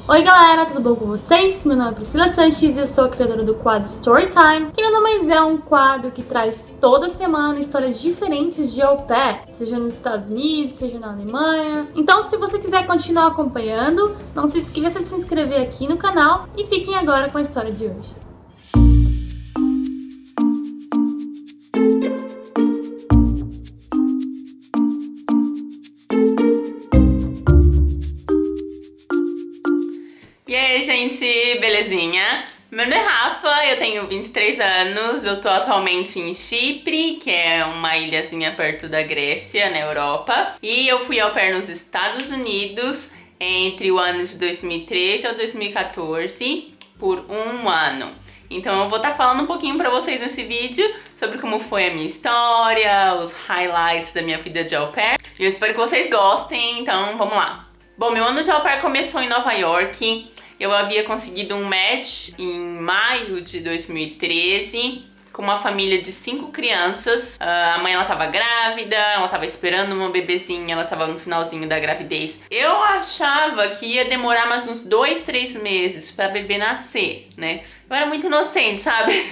Oi galera, tudo bom com vocês? Meu nome é Priscila Sanches e eu sou a criadora do quadro Storytime, que nada mais é um quadro que traz toda semana histórias diferentes de au pair, seja nos Estados Unidos, seja na Alemanha. Então, se você quiser continuar acompanhando, não se esqueça de se inscrever aqui no canal e fiquem agora com a história de hoje. E aí, gente, belezinha? Meu nome é Rafa, eu tenho 23 anos, eu tô atualmente em Chipre, que é uma ilhazinha perto da Grécia, na Europa. E eu fui au pair nos Estados Unidos entre o ano de 2013 a 2014, por um ano. Então eu vou estar falando um pouquinho pra vocês nesse vídeo sobre como foi a minha história, os highlights da minha vida de au pair. E eu espero que vocês gostem, então vamos lá. Bom, meu ano de au pair começou em Nova York. Eu havia conseguido um match em maio de 2013 com uma família de 5 crianças. A mãe, ela tava grávida, ela tava esperando uma bebezinha, ela tava no finalzinho da gravidez. Eu achava que ia demorar mais uns 2, 3 meses pra bebê nascer, né? Eu era muito inocente, sabe?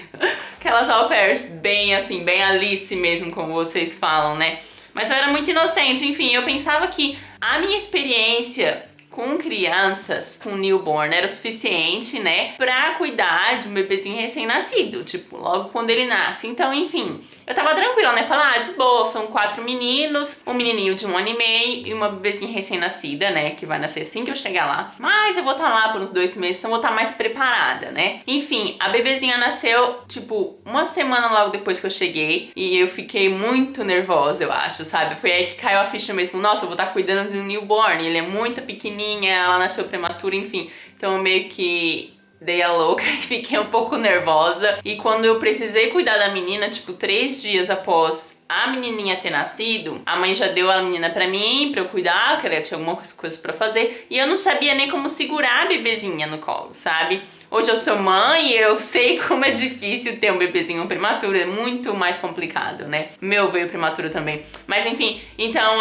Aquelas au pairs bem assim, bem Alice mesmo, como vocês falam, né? Mas eu era muito inocente, enfim, eu pensava que a minha experiência com crianças, com newborn, era o suficiente, né, pra cuidar de um bebezinho recém-nascido, tipo, logo quando ele nasce. Então, enfim, eu tava tranquila, né, falar, de boa, são 4 meninos, um menininho de 1 ano e meio e uma bebezinha recém-nascida, né, que vai nascer assim que eu chegar lá. Mas eu vou estar lá por uns 2 meses, então eu vou estar mais preparada, né. Enfim, a bebezinha nasceu, tipo, uma semana logo depois que eu cheguei e eu fiquei muito nervosa, eu acho, sabe. Foi aí que caiu a ficha mesmo, nossa, eu vou estar cuidando de um newborn, ele é muito pequenininho, ela nasceu prematura, enfim. Então eu meio que dei a louca e fiquei um pouco nervosa. E quando eu precisei cuidar da menina, tipo 3 dias após a menininha ter nascido, a mãe já deu a menina pra mim, pra eu cuidar, que ela tinha algumas coisas pra fazer. E eu não sabia nem como segurar a bebezinha no colo, sabe? Hoje eu sou mãe e eu sei como é difícil ter um bebezinho prematuro, é muito mais complicado, né? Meu veio prematuro também. Mas enfim, então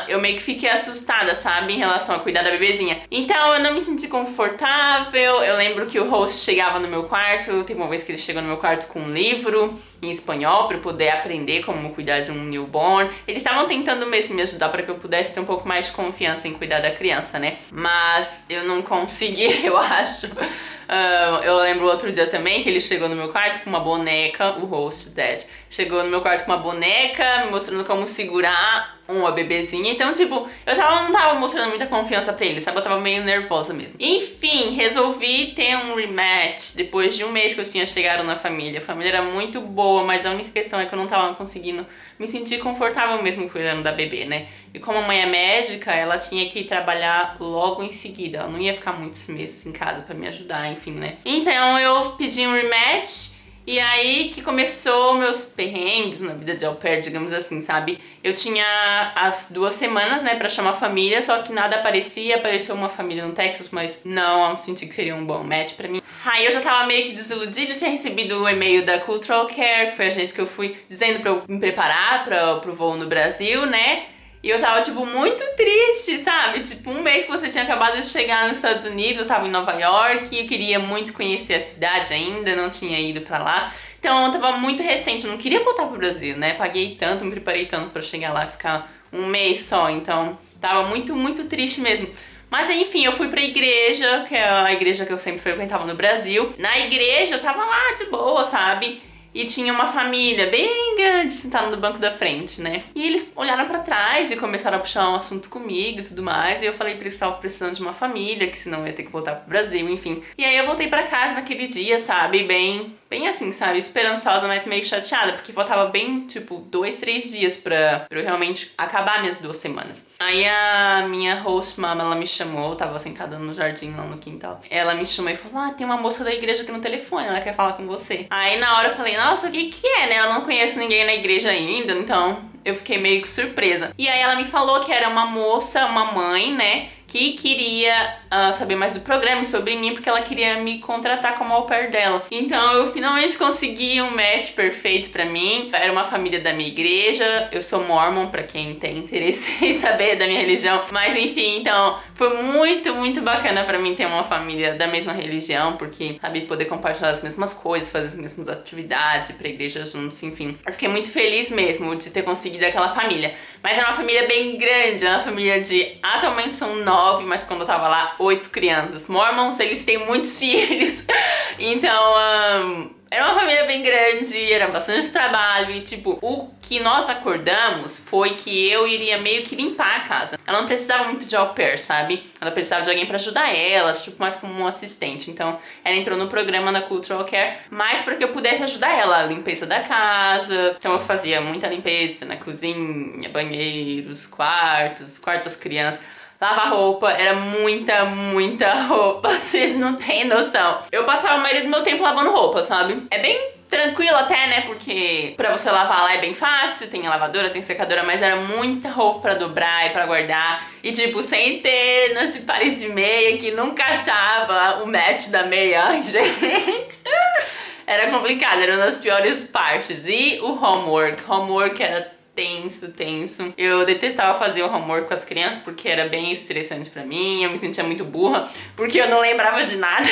eu meio que fiquei assustada, sabe? Em relação a cuidar da bebezinha. Então eu não me senti confortável, eu lembro que o host chegava no meu quarto, teve uma vez que ele chegou no meu quarto com um livro em espanhol pra eu poder aprender como cuidar de um newborn. Eles estavam tentando mesmo me ajudar para que eu pudesse ter um pouco mais de confiança em cuidar da criança, né? Mas eu não consegui, eu acho. Eu lembro outro dia também que ele chegou no meu quarto com uma boneca, o host, Dad, chegou no meu quarto com uma boneca, me mostrando como segurar uma bebezinha. Então, tipo, eu não tava mostrando muita confiança pra ele, sabe? Eu tava meio nervosa mesmo. Enfim, resolvi ter um rematch depois de um mês que eu tinha chegado na família. A família era muito boa, mas a única questão é que eu não tava conseguindo me sentir confortável mesmo cuidando da bebê, né? E como a mãe é médica, ela tinha que trabalhar logo em seguida. Ela não ia ficar muitos meses em casa pra me ajudar, enfim, né? Então eu pedi um rematch. E aí que começou meus perrengues na vida de au pair, digamos assim, sabe? Eu tinha as 2 semanas, né, pra chamar família, só que nada aparecia. Apareceu uma família no Texas, mas não senti que seria um bom match pra mim. Aí eu já tava meio que desiludida, eu tinha recebido o e-mail da Cultural Care, que foi a agência que eu fui, dizendo pra eu me preparar pro voo no Brasil, né? E eu tava, tipo, muito triste, sabe? Tipo, um mês que você tinha acabado de chegar nos Estados Unidos, eu tava em Nova York, eu queria muito conhecer a cidade ainda, não tinha ido pra lá. Então eu tava muito recente, eu não queria voltar pro Brasil, né? Paguei tanto, me preparei tanto pra chegar lá e ficar um mês só, então tava muito, muito triste mesmo. Mas enfim, eu fui pra igreja, que é a igreja que eu sempre frequentava no Brasil. Na igreja eu tava lá de boa, sabe? E tinha uma família bem grande sentada no banco da frente, né? E eles olharam pra trás e começaram a puxar um assunto comigo e tudo mais. E eu falei pra eles que estavam precisando de uma família, que senão eu ia ter que voltar pro Brasil, enfim. E aí eu voltei pra casa naquele dia, sabe? Bem assim, sabe? Esperançosa, mas meio chateada, porque faltava bem, tipo, 2, 3 dias pra eu realmente acabar minhas 2 semanas. Aí a minha host mama, ela me chamou, eu tava sentada no jardim lá no quintal. Ela me chamou e falou, tem uma moça da igreja aqui no telefone, ela quer falar com você. Aí na hora eu falei, nossa, o que é, né? Eu não conheço ninguém na igreja ainda, então eu fiquei meio que surpresa. E aí ela me falou que era uma moça, uma mãe, né, que queria saber mais do programa e sobre mim, porque ela queria me contratar como au pair dela. Então eu finalmente consegui um match perfeito pra mim. Era uma família da minha igreja, eu sou mormon, pra quem tem interesse em saber da minha religião. Mas enfim, então foi muito, muito bacana pra mim ter uma família da mesma religião, porque, sabe, poder compartilhar as mesmas coisas, fazer as mesmas atividades, ir pra igreja juntos, enfim. Eu fiquei muito feliz mesmo de ter conseguido aquela família. Mas era uma família bem grande, uma família de... Atualmente são 9, mas quando eu tava lá, 8 crianças. Mormons, eles têm muitos filhos. Então, era uma família bem grande, era bastante trabalho e, tipo, o que nós acordamos foi que eu iria meio que limpar a casa. Ela não precisava muito de au pair, sabe? Ela precisava de alguém pra ajudar ela, tipo, mais como um assistente. Então, ela entrou no programa da Cultural Care mais para que eu pudesse ajudar ela, a limpeza da casa. Então, eu fazia muita limpeza na cozinha, banheiros, quartos das crianças. Lavar roupa, era muita, muita roupa, vocês não têm noção. Eu passava a maioria do meu tempo lavando roupa, sabe? É bem tranquilo até, né? Porque pra você lavar lá é bem fácil, tem a lavadora, tem secadora, mas era muita roupa pra dobrar e pra guardar. E tipo, centenas de pares de meia que nunca achava o match da meia. Ai, gente... Era complicado, era uma das piores partes. E o homework era... tenso. Eu detestava fazer o homework com as crianças porque era bem estressante pra mim, eu me sentia muito burra porque eu não lembrava de nada.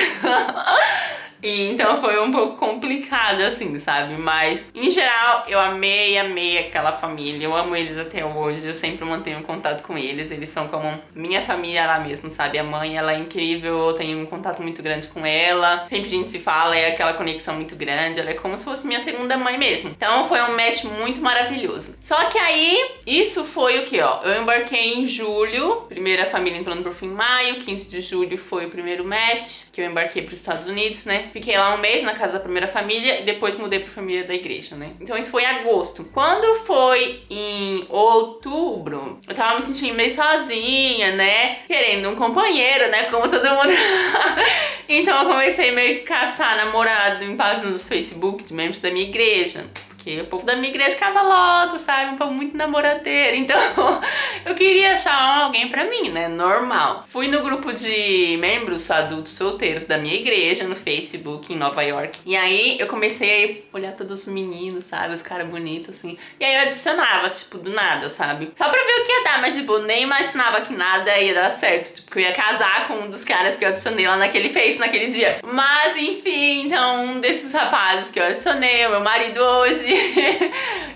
E então foi um pouco complicado assim, sabe? Mas, em geral, eu amei aquela família. Eu amo eles até hoje, eu sempre mantenho contato com eles. Eles são como minha família lá mesmo, sabe? A mãe, ela é incrível, eu tenho um contato muito grande com ela. Sempre a gente se fala, é aquela conexão muito grande. Ela é como se fosse minha segunda mãe mesmo. Então foi um match muito maravilhoso. Só que aí, isso foi o que, ó? Eu embarquei em julho, primeira família entrando por fim em maio, 15 de julho foi o primeiro match, que eu embarquei pros Estados Unidos, né? Fiquei lá um mês na casa da primeira família e depois mudei pra família da igreja, né? Então isso foi em agosto. Quando foi em outubro, eu tava me sentindo meio sozinha, né? Querendo um companheiro, né? Como todo mundo. Então eu comecei meio que caçar namorado em páginas do Facebook de membros da minha igreja. Porque o povo da minha igreja casa logo, sabe? Um povo muito namoradeiro. Então, eu queria achar alguém pra mim, né? Normal. Fui no grupo de membros adultos solteiros da minha igreja, no Facebook, em Nova York. E aí, eu comecei a olhar todos os meninos, sabe? Os caras bonitos, assim. E aí, eu adicionava, tipo, do nada, sabe? Só pra ver o que ia dar. Mas, tipo, nem imaginava que nada ia dar certo. Tipo, que eu ia casar com um dos caras que eu adicionei lá naquele Face, naquele dia. Mas, enfim, então, um desses rapazes que eu adicionei, o meu marido hoje...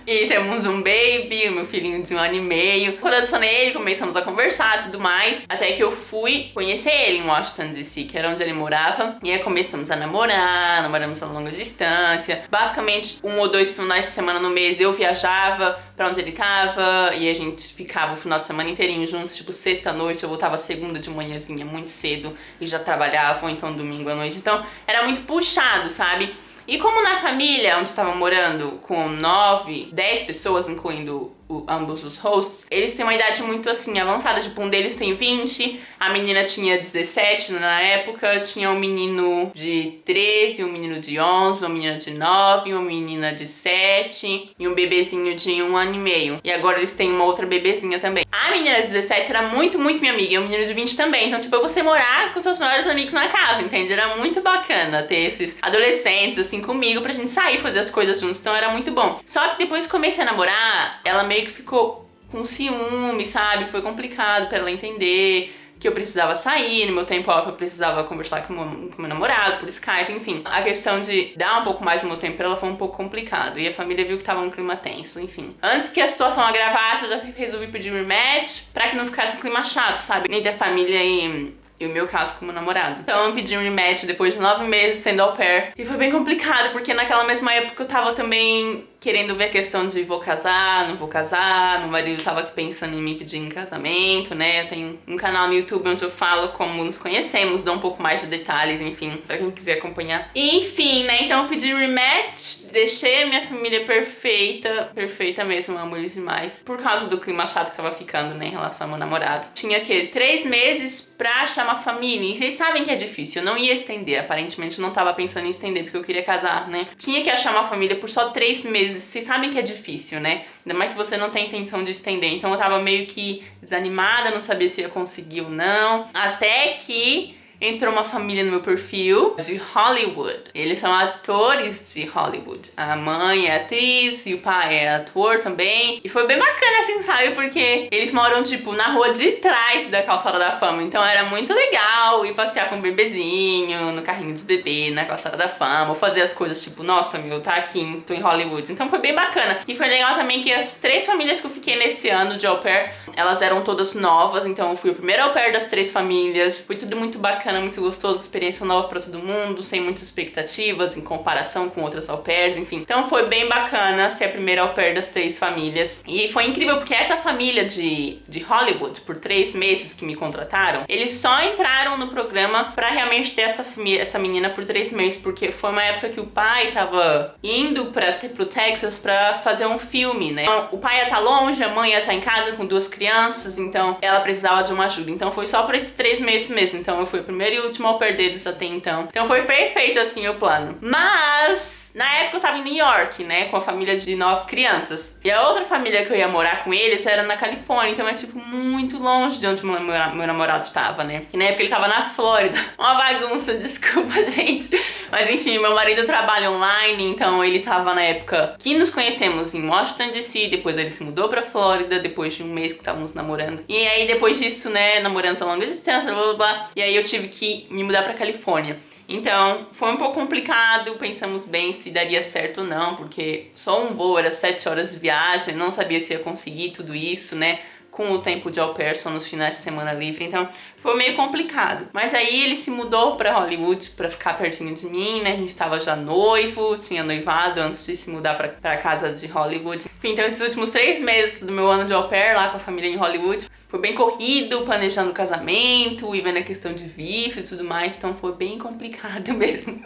e temos um baby, o meu filhinho de 1 ano e meio. Quando eu adicionei ele, começamos a conversar e tudo mais. Até que eu fui conhecer ele em Washington DC, que era onde ele morava. E aí começamos a namoramos a longa distância. Basicamente, 1 ou 2 finais de semana no mês eu viajava pra onde ele tava. E a gente ficava o final de semana inteirinho juntos. Tipo, sexta-noite, eu voltava segunda de manhãzinha, muito cedo. E já trabalhava, ou então domingo à noite. Então, era muito puxado, sabe? E como na família onde eu tava morando, com 9, 10 pessoas, incluindo ambos os hosts, eles têm uma idade muito assim, avançada. Tipo, um deles tem 20, a menina tinha 17 na época, tinha um menino de 13, um menino de 11, uma menina de 9, uma menina de 7 e um bebezinho de 1 ano e meio. E agora eles têm uma outra bebezinha também. A menina de 17 era muito, muito minha amiga, e o menino de 20 também. Então, tipo, você morar com seus melhores amigos na casa, entende? Era muito bacana ter esses adolescentes, assim, comigo, pra gente sair, fazer as coisas juntos. Então, era muito bom. Só que depois que comecei a namorar, ela meio que ficou com ciúme, sabe? Foi complicado pra ela entender que eu precisava sair, no meu tempo off eu precisava conversar com meu namorado por Skype, enfim. A questão de dar um pouco mais do meu tempo pra ela foi um pouco complicado. E a família viu que tava um clima tenso, enfim. Antes que a situação agravasse, eu já resolvi pedir rematch pra que não ficasse um clima chato, sabe? Nem da família e o meu caso com meu namorado. Então eu pedi um rematch depois de 9 meses sendo au pair. E foi bem complicado, porque naquela mesma época eu tava também querendo ver a questão de vou casar, não vou casar. Meu marido tava aqui pensando em me pedir em casamento, né? Eu tenho um canal no YouTube onde eu falo como nos conhecemos, dou um pouco mais de detalhes, enfim, pra quem quiser acompanhar. E, enfim, né? Então eu pedi rematch, deixei a minha família perfeita mesmo, amo eles demais. Por causa do clima chato que tava ficando, né, em relação ao meu namorado. Tinha que 3 meses pra achar uma família. E vocês sabem que é difícil, eu não ia estender. Aparentemente eu não tava pensando em estender porque eu queria casar, né? Tinha que achar uma família por só 3 meses mas vocês sabem que é difícil, né? Ainda mais se você não tem intenção de estender. Então eu tava meio que desanimada, não sabia se ia conseguir ou não. Até que entrou uma família no meu perfil de Hollywood. Eles são atores de Hollywood. A mãe é atriz e o pai é ator também. E foi bem bacana, assim, sabe? Porque eles moram, tipo, na rua de trás da Calçada da Fama. Então era muito legal ir passear com o bebezinho, no carrinho de bebê, na Calçada da Fama. Ou fazer as coisas, tipo, nossa, meu, tá aqui, tô em Hollywood. Então foi bem bacana. E foi legal também que as 3 famílias que eu fiquei nesse ano de au pair, elas eram todas novas. Então eu fui o primeiro au pair das 3 famílias. Foi tudo muito bacana, muito gostoso, experiência nova pra todo mundo, sem muitas expectativas em comparação com outras au pairs, enfim. Então foi bem bacana ser a primeira au pair das 3 famílias. E foi incrível porque essa família de Hollywood, por 3 meses que me contrataram, eles só entraram no programa pra realmente ter essa menina por 3 meses, porque foi uma época que o pai tava indo pro Texas pra fazer um filme, né? Então, o pai ia estar longe, a mãe ia estar em casa com 2 crianças, então ela precisava de uma ajuda. Então foi só por esses 3 meses mesmo. Então eu fui o primeiro e último au pair deles até então. Então foi perfeito assim o plano. Mas na época eu tava em New York, né, com a família de 9 crianças. E a outra família que eu ia morar com eles era na Califórnia, então é tipo muito longe de onde meu namorado tava, né. E na época ele tava na Flórida. Uma bagunça, desculpa, gente. Mas enfim, meu marido trabalha online, então ele tava na época que nos conhecemos em Washington DC, depois ele se mudou pra Flórida, depois de um mês que estávamos namorando. E aí depois disso, né, namoramos a longa distância, blá blá blá. E aí eu tive que me mudar pra Califórnia. Então, foi um pouco complicado, pensamos bem se daria certo ou não, porque só um voo era 7 horas de viagem, não sabia se ia conseguir tudo isso, né? Com o tempo de au pair, só nos finais de semana livre, então foi meio complicado. Mas aí ele se mudou pra Hollywood pra ficar pertinho de mim, né? A gente tava já noivo, tinha noivado antes de se mudar pra casa de Hollywood. Enfim, então esses últimos 3 meses do meu ano de au pair lá com a família em Hollywood foi bem corrido, planejando o casamento e vendo a questão de visto e tudo mais, então foi bem complicado mesmo.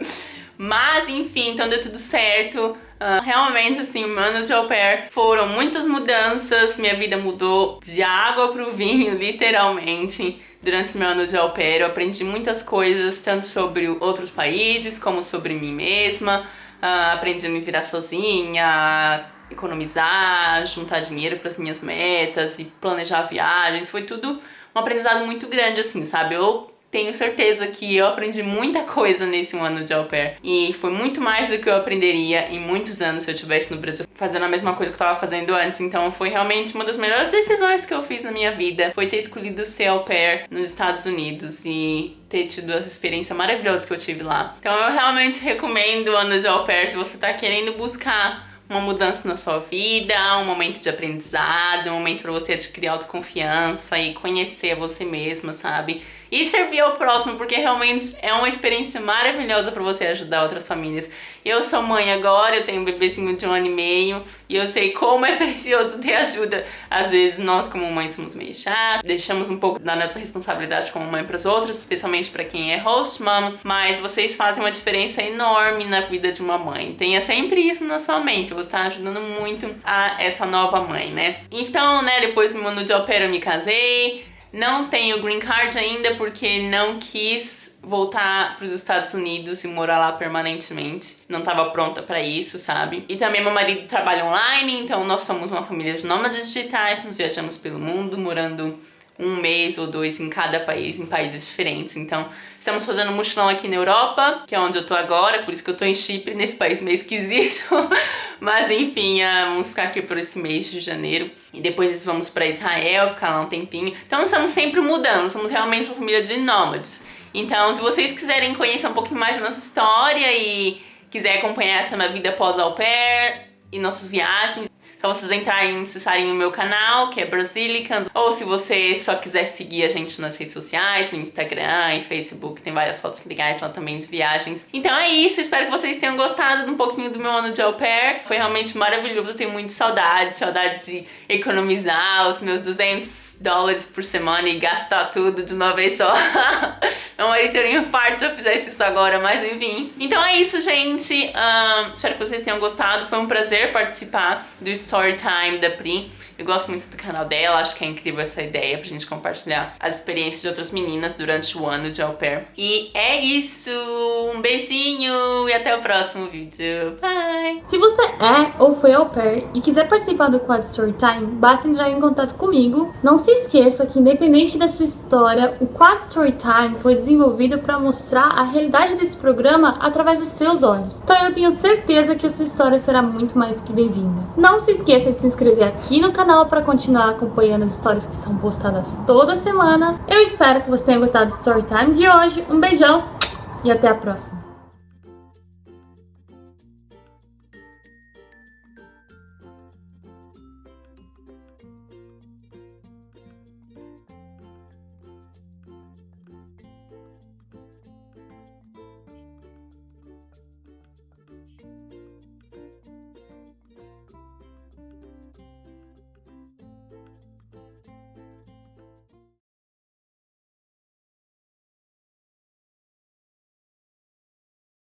Mas enfim, então deu tudo certo. Realmente, assim, o meu ano de au pair foram muitas mudanças, minha vida mudou de água pro vinho, literalmente. Durante o meu ano de au pair eu aprendi muitas coisas, tanto sobre outros países como sobre mim mesma. Aprendi a me virar sozinha, economizar, juntar dinheiro para as minhas metas e planejar viagens. Foi tudo um aprendizado muito grande, assim, sabe? Eu tenho certeza que eu aprendi muita coisa nesse ano de au pair. E foi muito mais do que eu aprenderia em muitos anos se eu estivesse no Brasil fazendo a mesma coisa que eu tava fazendo antes. Então foi realmente uma das melhores decisões que eu fiz na minha vida. Foi ter escolhido ser au pair nos Estados Unidos e ter tido essa experiência maravilhosa que eu tive lá. Então eu realmente recomendo o ano de au pair se você tá querendo buscar uma mudança na sua vida, um momento de aprendizado, um momento para você adquirir autoconfiança e conhecer você mesma, sabe? E servir ao próximo, porque realmente é uma experiência maravilhosa para você ajudar outras famílias. Eu sou mãe agora, eu tenho um bebezinho de 1 ano e meio e eu sei como é precioso ter ajuda. Às vezes nós como mães somos meio chatos, deixamos um pouco da nossa responsabilidade como mãe para as outras, especialmente para quem é host mom, mas vocês fazem uma diferença enorme na vida de uma mãe. Tenha sempre isso na sua mente, você está ajudando muito a essa nova mãe, né? Então, né, depois do ano de au pair eu me casei. Não tenho green card ainda porque não quis voltar para os Estados Unidos e morar lá permanentemente. Não estava pronta para isso, sabe? E também meu marido trabalha online, então nós somos uma família de nômades digitais, nós viajamos pelo mundo, morando 1 mês ou 2 em cada país, em países diferentes. Então, estamos fazendo um mochilão aqui na Europa, que é onde eu tô agora, por isso que eu tô em Chipre, nesse país meio esquisito. Mas enfim, vamos ficar aqui por esse mês de janeiro. E depois vamos pra Israel, ficar lá um tempinho. Então, estamos sempre mudando, somos realmente uma família de nômades. Então, se vocês quiserem conhecer um pouquinho mais da nossa história e quiser acompanhar essa minha vida pós-au pair e nossas viagens, então vocês entrarem e acessarem no meu canal, que é Brasilicans, ou se você só quiser seguir a gente nas redes sociais, no Instagram e Facebook, tem várias fotos legais lá também de viagens. Então é isso, espero que vocês tenham gostado de um pouquinho do meu ano de au pair. Foi realmente maravilhoso, eu tenho muita saudade de economizar os meus $200 por semana e gastar tudo de uma vez só. Meu marido teria um infarto se eu fizesse isso agora, mas enfim. Então é isso, gente. Espero que vocês tenham gostado. Foi um prazer participar do Storytime da Pri. Eu gosto muito do canal dela, acho que é incrível essa ideia pra gente compartilhar as experiências de outras meninas durante o ano de au pair. E é isso! Um beijinho e até o próximo vídeo. Bye! Se você é ou foi au pair e quiser participar do Quad Storytime, basta entrar em contato comigo. Não se esqueça que, independente da sua história, o Quad Storytime foi desenvolvido para mostrar a realidade desse programa através dos seus olhos. Então eu tenho certeza que a sua história será muito mais que bem-vinda. Não se esqueça de se inscrever aqui no canal para continuar acompanhando as histórias que são postadas toda semana. Eu espero que você tenha gostado do Storytime de hoje. Um beijão e até a próxima!